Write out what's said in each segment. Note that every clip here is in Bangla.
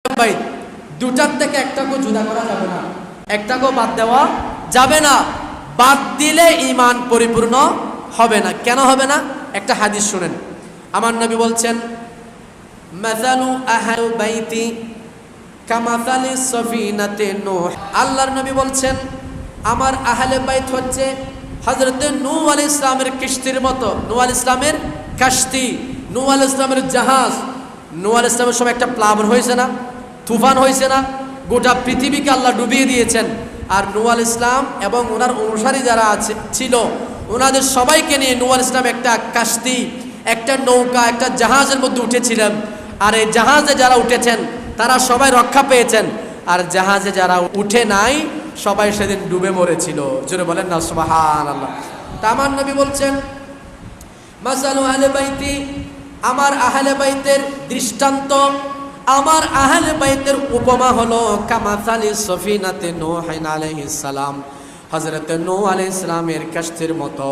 বাইত দুটার থেকে একটাকেও জুদা করা যাবে না, একটাকেও বাদ দেওয়া যাবে না। বাদ দিলে ঈমান পরিপূর্ণ হবে না। কেন হবে না? একটা হাদিস শুনেন। আমার নবী বলছেন, মাযালু আহলি বাইতি কামাসালি সফিনাতে নূহ। আল্লাহর নবী বলছেন, আমার আহলে বাইত হচ্ছে হযরতে নূহ আলাইহিস সালামের কিস্তির মতো। নূহ আলাইহিস সালামের কাশতি, নূহ আলাইহিস সালামের জাহাজ। নূহ আলাইহিস সালামের সময় একটা প্লাবন হয়েছে না, তুফান হয়েছে না, গোটা পৃথিবীকে আল্লাহ ডুবিয়ে দিয়েছেন। আর নূহ আলাইহিস সালাম এবং ওনার অনুসারী যারা ছিল ওনাদের সবাইকে নিয়ে নূহ আলাইহিস সালাম একটা কাশতি, একটা নৌকা, একটা জাহাজের মধ্যে উঠেছিলেন। আর এই জাহাজে যারা উঠেছেন তারা সবাই রক্ষা পেয়েছেন, আর জাহাজে যারা উঠে নাই সবাই সেদিন ডুবে মরেছিল। জোরে বলেন না সুবহানাল্লাহ। তা আমার নবী বলছেন, মাসালু আহলে বাইতি, আমার আহলে বাইতের দৃষ্টান্ত, আমার আহলে বাইতের উপমা হলো কামাসালি সফিনাতে নূহ আলাইহিস সালাম, হযরত নূহ আলাইহিস সালামের কিস্তির মতো।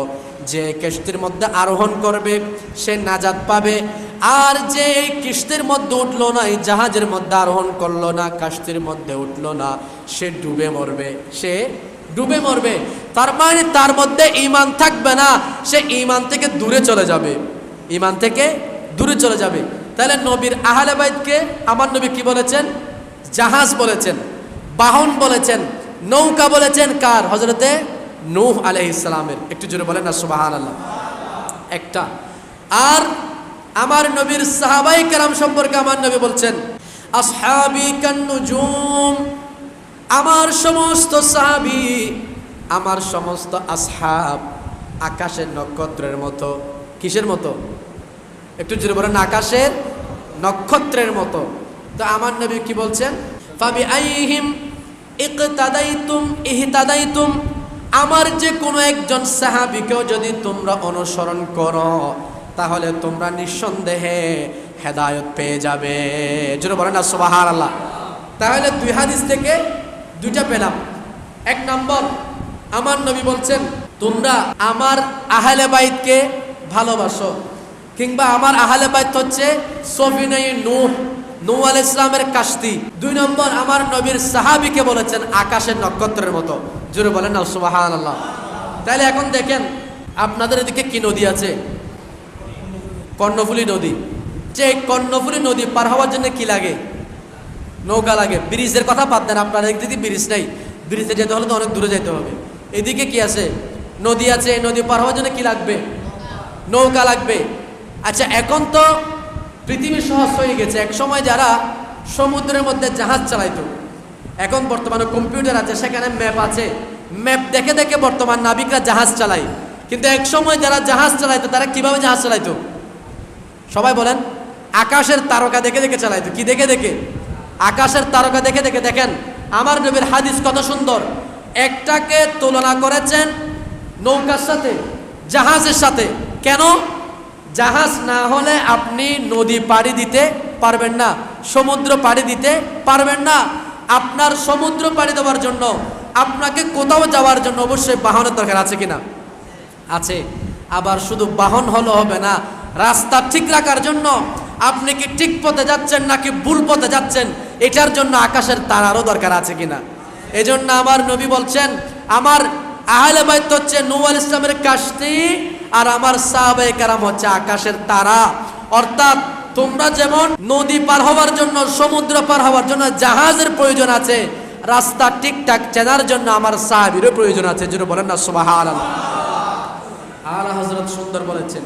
যে কিস্তির মধ্যে আরোহণ করবে সে নাজাত পাবে, আর যে এই কিস্তির মধ্যে উঠলো না, এই জাহাজের মধ্যে আরোহণ করলো না, কিস্তির মধ্যে উঠলো না, সে ডুবে মরবে, সে ডুবে মরবে। তার মানে তার মধ্যে ঈমান থাকবে না, সে ঈমান থেকে দূরে চলে যাবে, ঈমান থেকে দূরে চলে যাবে। তাহলে নবীর আহলে বাইতকে আমার নবী কি বলেছেন? জাহাজ বলেছেন, বাহন বলেছেন, নৌকা বলেছেন। কার? হযরতে নূহ আলাইহিস সালামের। একটু জোরে বলেন না সুবহানাল্লাহ। একটা। আর আমার নবীর সাহাবায়ে কেরাম সম্পর্কে আমার নবী বলছেন, আসহাবি কান্নুজুম, আমার সমস্ত সাহাবী, আমার সমস্ত আসহাব আকাশের নক্ষত্রের মতো। কিসের মতো? একটু জোরে বলেন। আকাশের নক্ষত্রের মতো। তো আমার নবী কি বলছেন? ফাবি আইহিম ইকতাদাইতুম ইহতাদাইতুম, আমার যে কোনো একজন সাহাবীকেও যদি তোমরা অনুসরণ করো তাহলে তোমরা নিঃসন্দেহে হেদায়েত পেয়ে যাবে। জোরে বলেন না সুবহানাল্লাহ। তাহলে দুই হাদিস থেকে দুইটা পেলাম। এক নম্বর, আমার নবী বলছেন তোমরা আমার আহলে বাইতকে ভালোবাসো, কিংবা আমার আহলে বাইত হচ্ছে সফিনায়ে নূহ, নূহ আলাইহিস সালামের কাশতি। দুই নম্বর, আমার নবীর সাহাবীকে বলেছেন আকাশের নক্ষত্রের মতো। জোরে বলেন না সুবহানাল্লাহ। তাহলে এখন দেখেন আপনাদের এদিকে কি নদী আছে? কর্ণফুলী নদী। যে কর্ণফুলী নদী পার হওয়ার জন্য কি লাগে? নৌকা লাগে। ব্রিজের কথা বাদ দেন, আপনার এদিকে ব্রিজ নেই, ব্রিজে যেতে হলে তো অনেক দূরে যেতে হবে। এদিকে কি আছে? নদী আছে। নদী পার হওয়ার জন্য কি লাগবে? নৌকা লাগবে। আচ্ছা, এখন তো পৃথিবী সহজ হয়ে গেছে। এক সময় যারা সমুদ্রের মধ্যে জাহাজ চালাইতো, এখন বর্তমানে কম্পিউটার আছে, সেখানে ম্যাপ আছে, ম্যাপ দেখে দেখে বর্তমান নাবিকরা জাহাজ চালায়। কিন্তু এক সময় যারা জাহাজ চালাইতো তারা কিভাবে জাহাজ চালাইতো? সবাই বলেন। আকাশের তারকা দেখে দেখে চালাইতো। কি দেখে দেখে? আকাশের তারকা দেখে দেখে। দেখেন আমার নবীর হাদিস কত সুন্দর। একটাকে তুলনা করেছেন নৌকার সাথে, জাহাজের সাথে। কেন? জাহাজ না হলে আপনি নদী পাড়ি দিতে পারবেন না, সমুদ্র পাড়ি দিতে পারবেন না। আপনার সমুদ্র পাড়ি দেওয়ার জন্য, আপনাকে কোথাও যাওয়ার জন্য অবশ্যই বাহনের দরকার আছে কিনা? আছে। আবার শুধু বাহন হলে হবে না, রাস্তা ঠিক রাখার জন্য আপনি কি ঠিক পথে যাচ্ছেন নাকি ভুল পথে যাচ্ছেন এটার জন্য আকাশের তারারও দরকার আছে কিনা। এজন্য আমার নবী বলছেন আমার আহলে বাইত হচ্ছে নূহ আলাইহিস সালামের কাশতি, আর আমার সাহাবায়ে কেরাম হচ্ছে আকাশের তারা। অর্থাৎ তোমরা যেমন নদী পার হওয়ার জন্য, সমুদ্র পার হওয়ার জন্য জাহাজের প্রয়োজন আছে, রাস্তা ঠিকঠাক চেনার জন্য আমার সাহাবীরও প্রয়োজন আছে। যেন বলেন না সুবহানাল্লাহ। আলা হযরত সুন্দর বলেছেন,